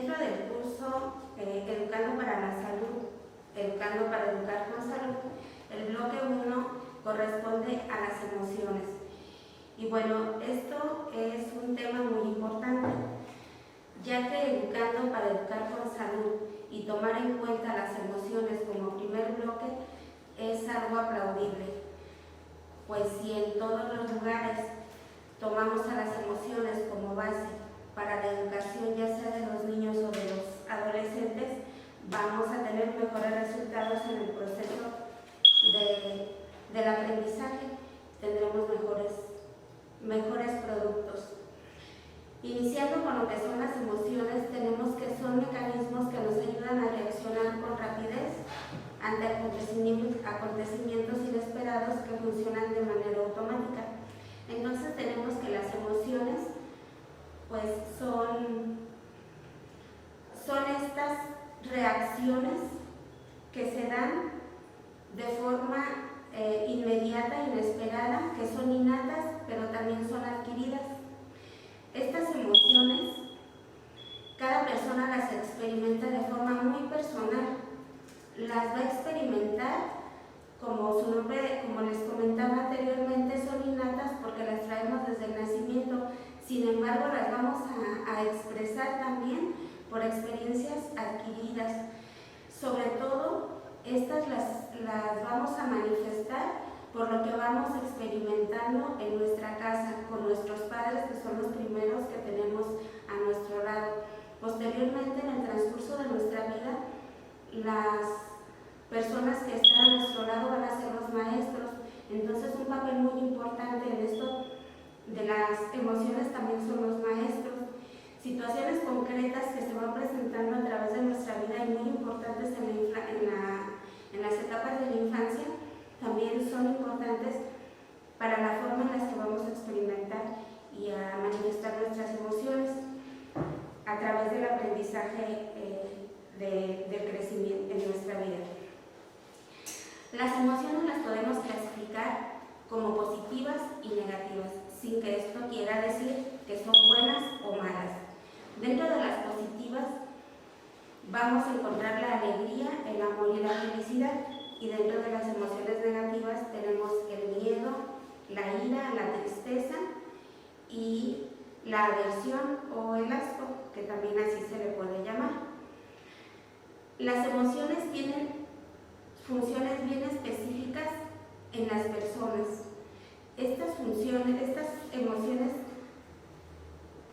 Dentro del curso Educando para la Salud, Educando para Educar con Salud, el bloque 1 corresponde a las emociones. Y bueno, esto es un tema muy importante, ya que Educando para Educar con Salud y tomar en cuenta las emociones como primer bloque es algo aplaudible, pues si en todos los lugares tomamos a las emociones como base para la educación, ya sea de los niños o de los adolescentes, vamos a tener mejores resultados en el proceso del aprendizaje, tendremos mejores productos. Iniciando con lo que son las emociones, tenemos que son mecanismos que nos ayudan a reaccionar con rapidez ante acontecimientos inesperados que funcionan de manera automática. Entonces tenemos que las emociones pues son estas reacciones que se dan de forma inmediata, inesperada, que son innatas, pero también son adquiridas. Estas emociones, cada persona las experimenta de forma muy personal. Las va a experimentar, como su nombre, como les comentaba anteriormente, son innatas porque las traemos desde el nacimiento. Sin embargo, las vamos a expresar también por experiencias adquiridas. Sobre todo, estas las vamos a manifestar por lo que vamos experimentando en nuestra casa, con nuestros padres, que son los primeros que tenemos a nuestro lado. Posteriormente, en el transcurso de nuestra vida, las personas que están a nuestro lado van a ser los maestros. Entonces, un papel muy importante en esto de las emociones también son los maestros. Situaciones concretas que se van presentando a través de nuestra vida y muy importantes en las etapas de la infancia también son importantes para la forma en la que vamos a experimentar y a manifestar nuestras emociones a través del aprendizaje del crecimiento en nuestra vida. Las emociones las podemos clasificar como positivas y negativas, sin que esto quiera decir que son buenas o malas. Dentro de las positivas vamos a encontrar la alegría, el amor y la felicidad, y dentro de las emociones negativas tenemos el miedo, la ira, la tristeza y la aversión o el asco, que también así se le puede llamar. Las emociones tienen funciones bien específicas en las personas. Estas emociones,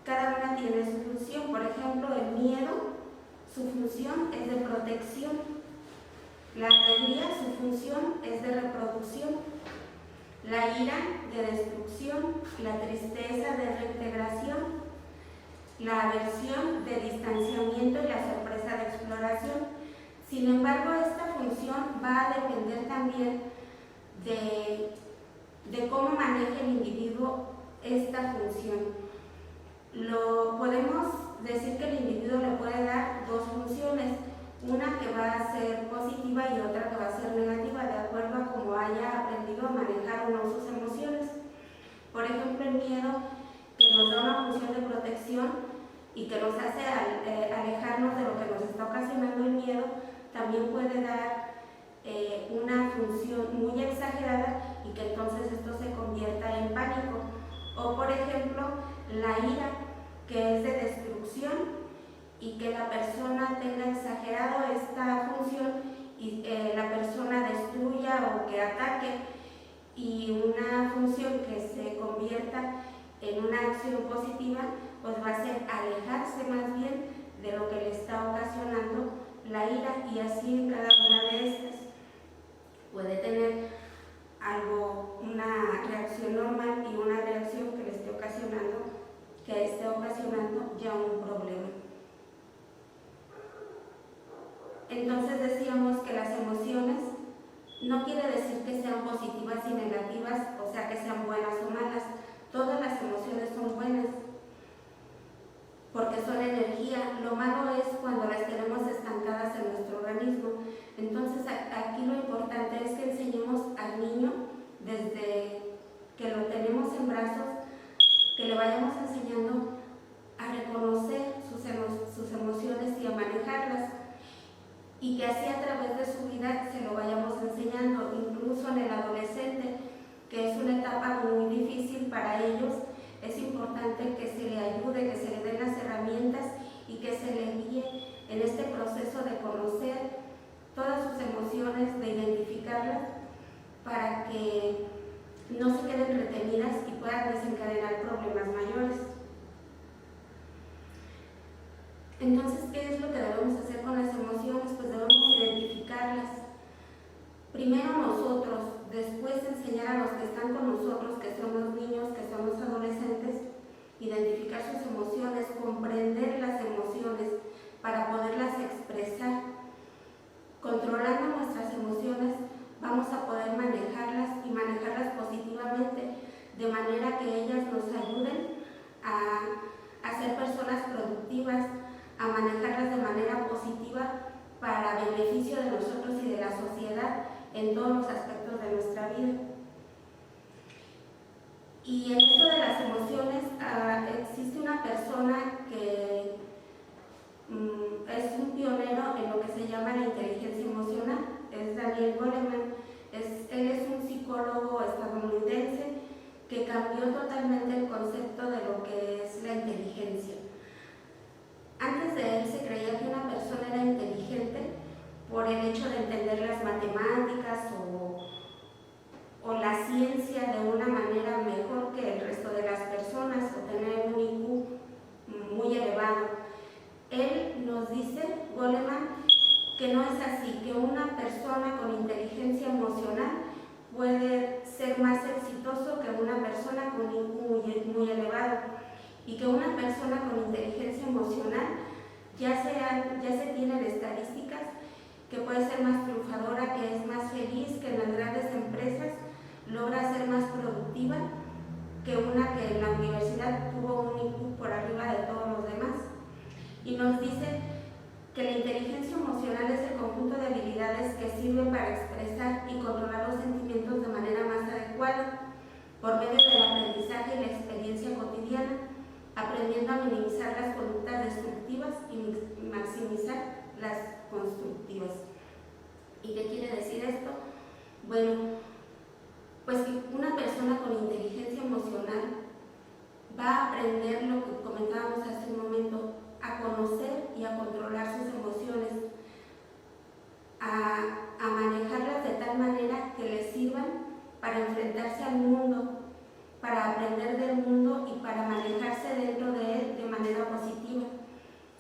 cada una tiene su función. Por ejemplo, el miedo, su función es de protección. La alegría, su función es de reproducción. La ira, de destrucción. La tristeza, de reintegración. La aversión, de distanciamiento, y la sorpresa, de exploración. Sin embargo, esta función va a depender también de cómo maneje el individuo esta función. Podemos decir que el individuo le puede dar dos funciones, una que va a ser positiva y otra que va a ser negativa, de acuerdo a cómo haya aprendido a manejar o no sus emociones. Por ejemplo, el miedo, que nos da una función de protección y que nos hace alejarnos de lo que nos está ocasionando el miedo, también puede dar una función muy exagerada y que entonces esto se convierta en pánico. O por ejemplo, la ira, que es de destrucción y que la persona tenga exagerado esta función y la persona destruya o que ataque, y una función que se convierta en una acción positiva, pues va a ser alejarse más bien de lo que le está ocasionando la ira, y así en cada una de estas puede tener una reacción normal y una reacción que esté ocasionando ya un problema. Entonces decíamos que las emociones no quiere decir que sean positivas y negativas, o sea que sean buenas o malas. Todas las emociones son buenas porque son energía. Lo malo es cuando las tenemos estancadas en nuestro organismo. Entonces aquí lo importante es que enseñemos al niño desde que lo tenemos en brazos, que le vayamos enseñando a reconocer sus emociones y que así a través de su vida se lo vayamos enseñando, incluso en el adolescente, que es una etapa muy difícil para ellos. Es importante que se le ayude, que se le den las herramientas y que se le guíe en este proceso de conocer todas sus emociones, de identificarlas, para que no se queden retenidas y puedan desencadenar problemas mayores. Entonces, ¿qué es lo que debemos hacer con las emociones? Pues debemos identificarlas. Primero nosotros, después enseñar a los que están con nosotros, que son los niños, que son los adolescentes, identificar sus emociones, comprender las emociones para poderlas expresar. Controlando nuestras emociones, vamos a poder manejarlas y manejarlas positivamente, de manera que ellas nos ayuden a ser personas productivas, a manejarlas de manera positiva para beneficio de nosotros y de la sociedad en todos los aspectos de nuestra vida. Y en esto de las emociones, existe una persona que es un pionero en lo que se llama la inteligencia emocional, es Daniel Goleman. Él es un psicólogo estadounidense que cambió totalmente el concepto de lo que es la inteligencia. Antes de él se creía que una persona era inteligente por el hecho de entender las matemáticas o la ciencia de una manera mejor que el resto de las personas, o tener un IQ muy elevado. Él nos dice, Goleman, que no es así, que una persona con inteligencia emocional puede ser más exitoso que una persona con IQ muy elevado, y que una persona con inteligencia emocional ya se tienen estadísticas que puede ser más triunfadora, que es más feliz, que en las grandes empresas logra ser más productiva que una que en la universidad tuvo un IQ por arriba de todos los demás. Y nos dice que la inteligencia emocional es el conjunto de habilidades que sirven para expresar y controlar los sentimientos de manera más adecuada por medio del aprendizaje y la experiencia cotidiana, aprendiendo a minimizar las conductas destructivas y maximizar las constructivas. ¿Y qué quiere decir esto? Bueno, pues que una persona con inteligencia emocional va a aprender lo que comentábamos hace un momento, a conocer y a controlar sus emociones, a manejarlas de tal manera que les sirvan para enfrentarse al mundo, para aprender del mundo y para manejarse dentro de él de manera positiva.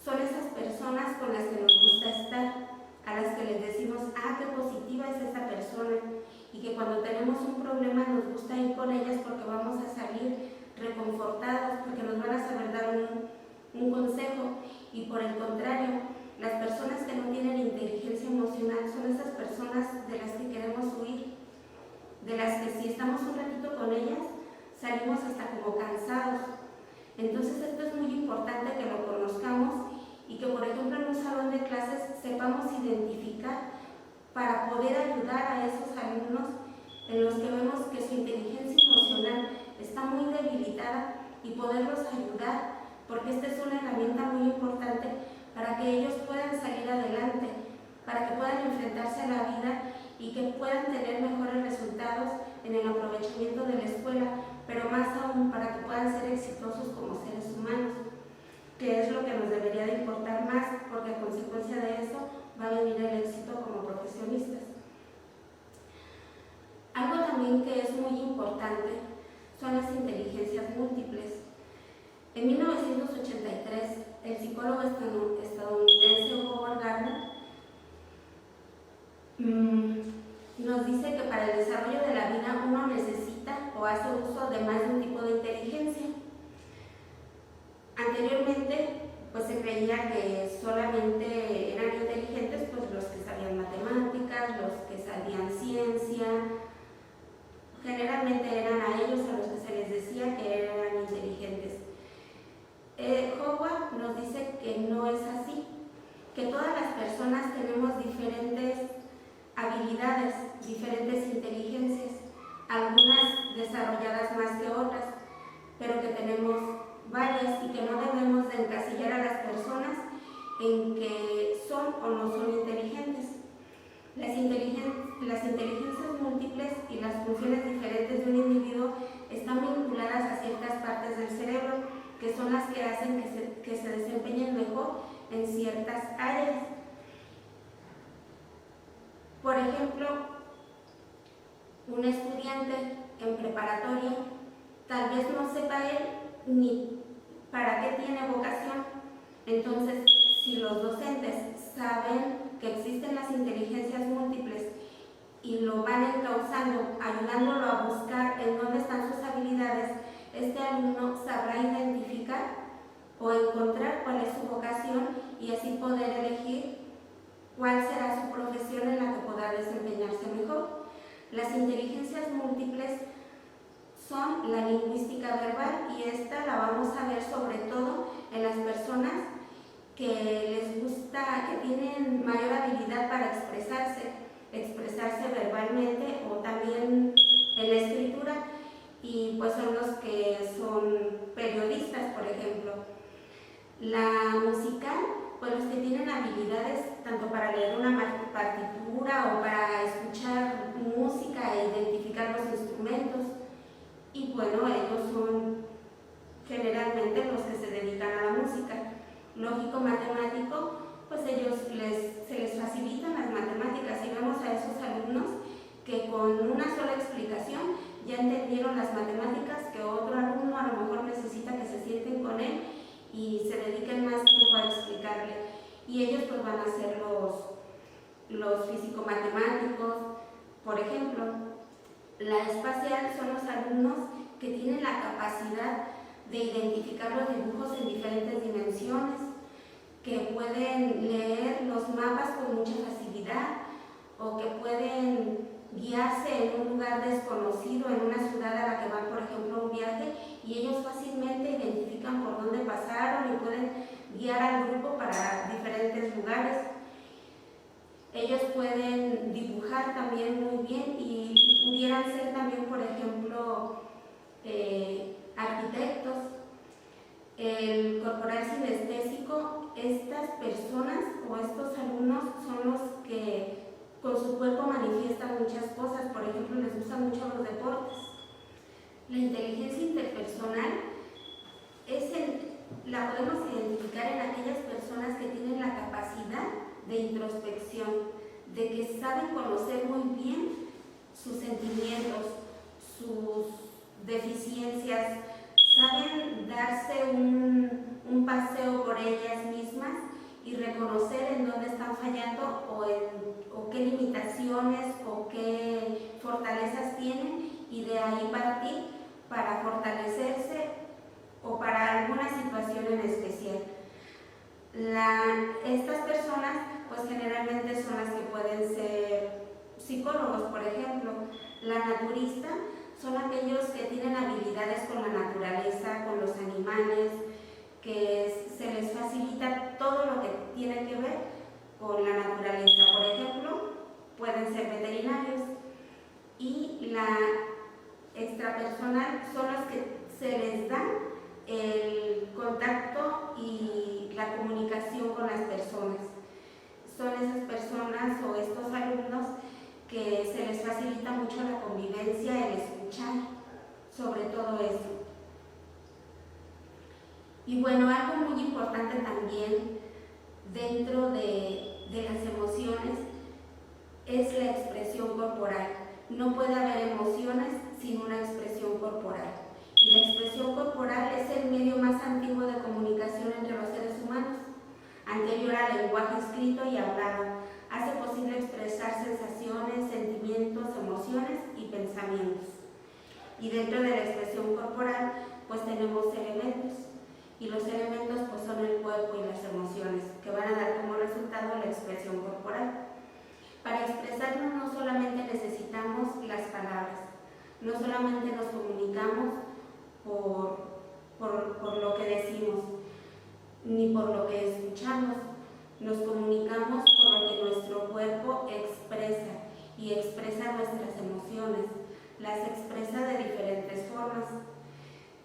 Son esas personas con las que nos gusta estar, a las que les decimos, qué positiva es esta persona, y que cuando tenemos un problema nos gusta ir con ellas porque vamos a salir reconfortados, porque nos van a saber dar un consejo. Y por el contrario, las personas que no tienen inteligencia emocional son esas personas de las que queremos huir, de las que si estamos un ratito con ellas salimos hasta como cansados. Entonces esto es muy importante que lo conozcamos y que, por ejemplo, en un salón de clases sepamos identificar para poder ayudar a esos alumnos en los que vemos que su inteligencia emocional está muy debilitada, y poderlos ayudar, porque esta es una herramienta muy importante para que ellos puedan salir adelante, para que puedan enfrentarse a la vida y que puedan tener mejores resultados en el aprovechamiento de la escuela, pero más aún para que puedan ser exitosos como seres humanos, que es lo que nos debería de importar más, porque a consecuencia de eso va a venir el éxito como profesionistas. Algo también que es muy importante son las inteligencias múltiples. En 1983, el psicólogo estadounidense Howard Gardner nos dice que para el desarrollo de la vida uno necesita o hace uso de más de un tipo de inteligencia. Anteriormente, pues se creía que solamente eran inteligentes pues los que sabían matemáticas, los que sabían ciencia. Generalmente eran a ellos a los que se les decía que eran inteligentes. Howard nos dice que no es así, que todas las personas tenemos diferentes habilidades, diferentes inteligencias, algunas desarrolladas más que otras, pero que tenemos varias, y que no debemos de encasillar a las personas en que son o no son inteligentes. inteligencias múltiples y las funciones diferentes de un individuo están vinculadas a ciertas partes del cerebro, que son las que hacen que se desempeñen mejor en ciertas áreas. Por ejemplo, un estudiante en preparatoria tal vez no sepa él ni para qué tiene vocación. Entonces, si los docentes saben que existen las inteligencias múltiples y lo van encauzando, ayudándolo a buscar en dónde están sus habilidades, este alumno sabrá identificar o encontrar cuál es su vocación y así poder elegir cuál será su profesión en la que podrá desempeñarse mejor. Las inteligencias múltiples son la lingüística verbal, y esta la vamos a ver sobre todo en las personas que les gusta, que tienen mayor habilidad para expresarse verbalmente o también en la escritura, y pues son los que son periodistas, por ejemplo. La musical, pues los que tienen habilidades tanto para leer una partitura o para escuchar música e identificar los instrumentos. Y bueno, ellos son generalmente los que se dedican a la música. Lógico-matemático, pues ellos se les facilitan las matemáticas, y vemos a esos alumnos que con una sola explicación ya entendieron las matemáticas que otro alumno a lo mejor necesita que se sienten con él y se dediquen más tiempo a explicarle. Y ellos pues van a ser los físico-matemáticos. Por ejemplo, la espacial son los alumnos que tienen la capacidad de identificar los dibujos en diferentes dimensiones, que pueden leer los mapas con mucha facilidad, o que pueden guiarse en un lugar desconocido, en una ciudad a la que van, por ejemplo, a un viaje, y ellos fácilmente identifican por dónde pasaron y pueden guiar al grupo para diferentes lugares. Ellos pueden dibujar también muy bien y pudieran ser también, por ejemplo, arquitectos. El corporal sinestésico, estas personas o estos alumnos son los que con su cuerpo manifiestan muchas cosas. Por ejemplo, les gustan mucho los deportes. La inteligencia interpersonal la podemos identificar en aquellas personas que tienen la capacidad de introspección, de que saben conocer muy bien sus sentimientos, sus deficiencias, saben darse un paseo por ellas mismas y reconocer en dónde están fallando o qué limitaciones o qué fortalezas tienen, y de ahí partir para fortalecerse o para alguna situación en especial. Estas personas pues generalmente son las que pueden ser psicólogos. Por ejemplo, la naturista son aquellos que tienen habilidades con la naturaleza, con los animales, que se les facilita todo lo que tiene que ver con la naturaleza. Por ejemplo, pueden ser veterinarios. Y la extrapersonal son los que se les da el contacto y la comunicación con las personas. Son esas personas o estos alumnos que se les facilita mucho la convivencia, el escuchar, sobre todo eso. Y bueno, algo muy importante también dentro de las emociones es la expresión corporal. No puede haber emociones sin una expresión corporal. Y la expresión corporal es el medio más antiguo de comunicación entre los seres humanos, anterior al lenguaje escrito y hablado. Hace posible expresar sensaciones, sentimientos, emociones y pensamientos. Y dentro de la expresión corporal, pues tenemos elementos. Y los elementos pues son el cuerpo y las emociones, que van a dar como resultado la expresión corporal. Para expresarnos no solamente necesitamos las palabras, no solamente nos comunicamos por lo que decimos, ni por lo que escuchamos. Nos comunicamos por lo que nuestro cuerpo expresa, y expresa nuestras emociones. Las expresa de diferentes formas.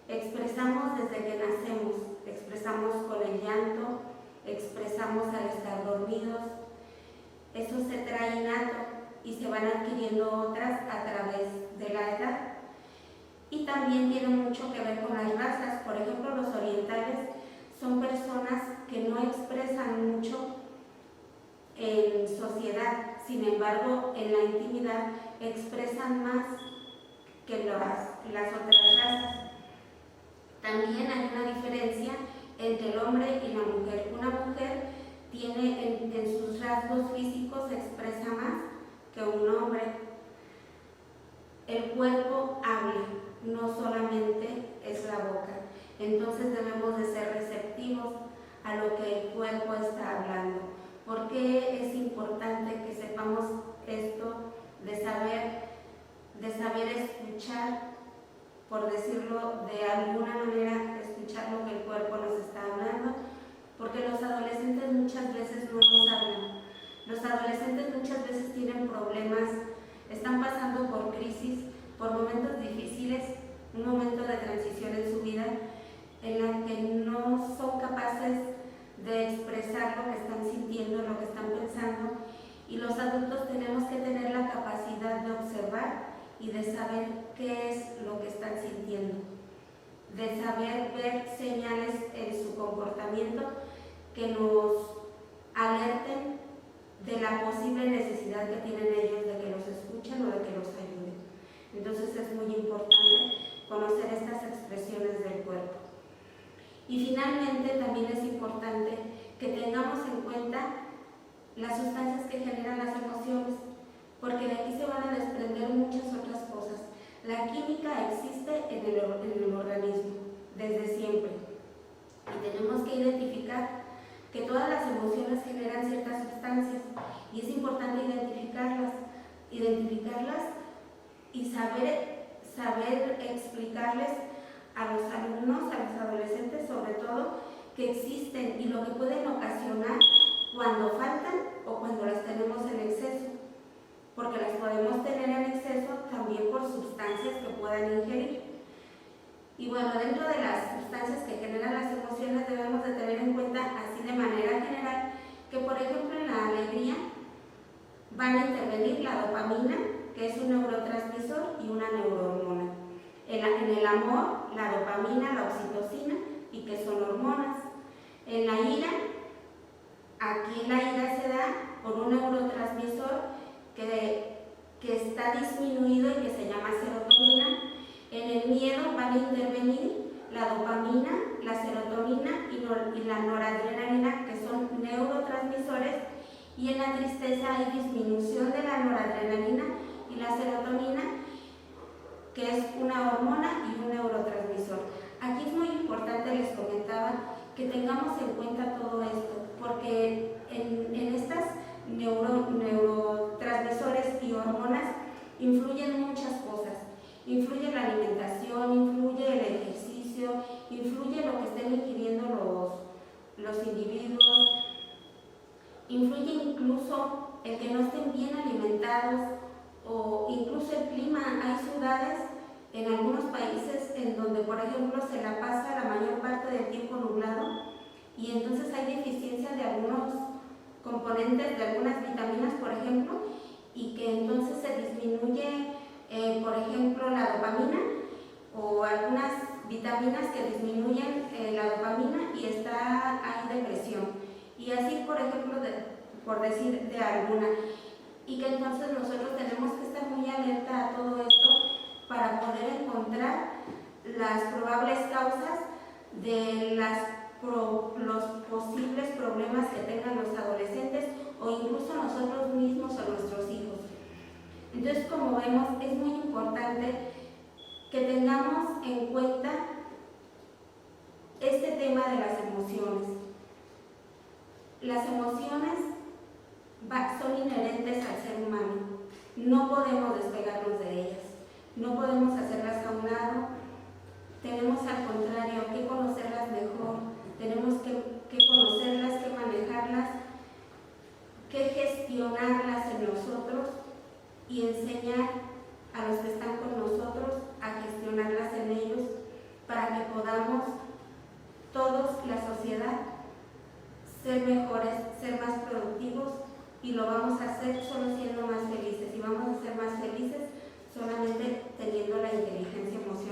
Expresamos desde que nacemos, expresamos con el llanto, expresamos al estar dormidos. Eso se trae innato y se van adquiriendo también tiene mucho que ver con las razas. Por ejemplo, los orientales son personas que no expresan mucho en sociedad, sin embargo, en la intimidad expresan más que las otras razas. También hay una diferencia entre el hombre y la mujer. Una mujer tiene en sus rasgos físicos se expresa más que un hombre. El cuerpo habla, no solamente es la boca. Entonces debemos de ser receptivos a lo que el cuerpo está hablando. ¿Por qué es importante que sepamos esto de saber escuchar, por decirlo de alguna manera, escuchar lo que el cuerpo nos está hablando? Porque los adolescentes muchas veces no nos hablan. Los adolescentes muchas veces tienen problemas, están pasando por crisis, por momentos difíciles, un momento de transición en su vida, en la que no son capaces de expresar lo que están sintiendo, lo que están pensando, y los adultos tenemos que tener la capacidad de observar y de saber qué es lo que están sintiendo, de saber ver señales en su comportamiento que nos alerten de la posible necesidad que tienen ellos de que los escuchen o de que los ayuden. Entonces es muy importante conocer estas expresiones del cuerpo. Y finalmente también es importante que tengamos en cuenta las sustancias que generan las emociones, porque de aquí se van a desprender muchas otras cosas. La química existe en el organismo desde siempre y tenemos que identificar que todas las emociones generan ciertas sustancias y es importante identificarlas y saber explicarles a los alumnos, a los adolescentes sobre todo, que existen y lo que pueden ocasionar cuando faltan o cuando las tenemos en exceso, porque las podemos tener en exceso también por sustancias que puedan ingerir. Y bueno, dentro de las sustancias que generan las emociones debemos de tener en cuenta, así de manera general, que por ejemplo en la alegría van a intervenir la dopamina, que es un neurotransmisor, y una neurohormona. En el amor, la dopamina, la oxitocina, y que son hormonas. En la ira, aquí la ira se da por un neurotransmisor que está disminuido y que se llama serotonina. En el miedo van a intervenir la dopamina, la serotonina y la noradrenalina, que son neurotransmisores, y en la tristeza hay disminución de la noradrenalina y la serotonina, que es una hormona y un neurotransmisor. Aquí es muy importante, les comentaba, que tengamos en cuenta todo esto, porque en estas neurotransmisores y hormonas influyen muchas cosas. Influye la alimentación, influye el ejercicio, influye lo que estén ingiriendo los individuos, influye incluso el que no estén bien alimentados o incluso el clima. Hay ciudades en algunos países en donde, por ejemplo, se la pasa la mayor parte del tiempo nublado y entonces hay deficiencia de algunos componentes, de algunas vitaminas, por ejemplo, y que entonces se disminuye, por ejemplo, la dopamina o algunas vitaminas que disminuyen la dopamina y hay depresión. Y así, por ejemplo, por decir de alguna. Y que entonces nosotros tenemos que estar muy alerta a todo esto para poder encontrar las probables causas de los posibles problemas que tengan los adolescentes o incluso nosotros mismos o nuestros hijos. Entonces, como vemos, es muy importante que tengamos en cuenta este tema de las emociones. Las emociones son inherentes al ser humano. No podemos despegarnos de ellas, no podemos hacerlas a un lado. Tenemos al contrario que conocerlas mejor, tenemos que conocerlas, que manejarlas, que gestionarlas en nosotros y enseñar a los que están con nosotros a gestionarlas en ellos para que podamos todos, la sociedad, ser mejores, ser más productivos, y lo vamos a hacer solo siendo más felices, y vamos a ser más felices solamente teniendo la inteligencia emocional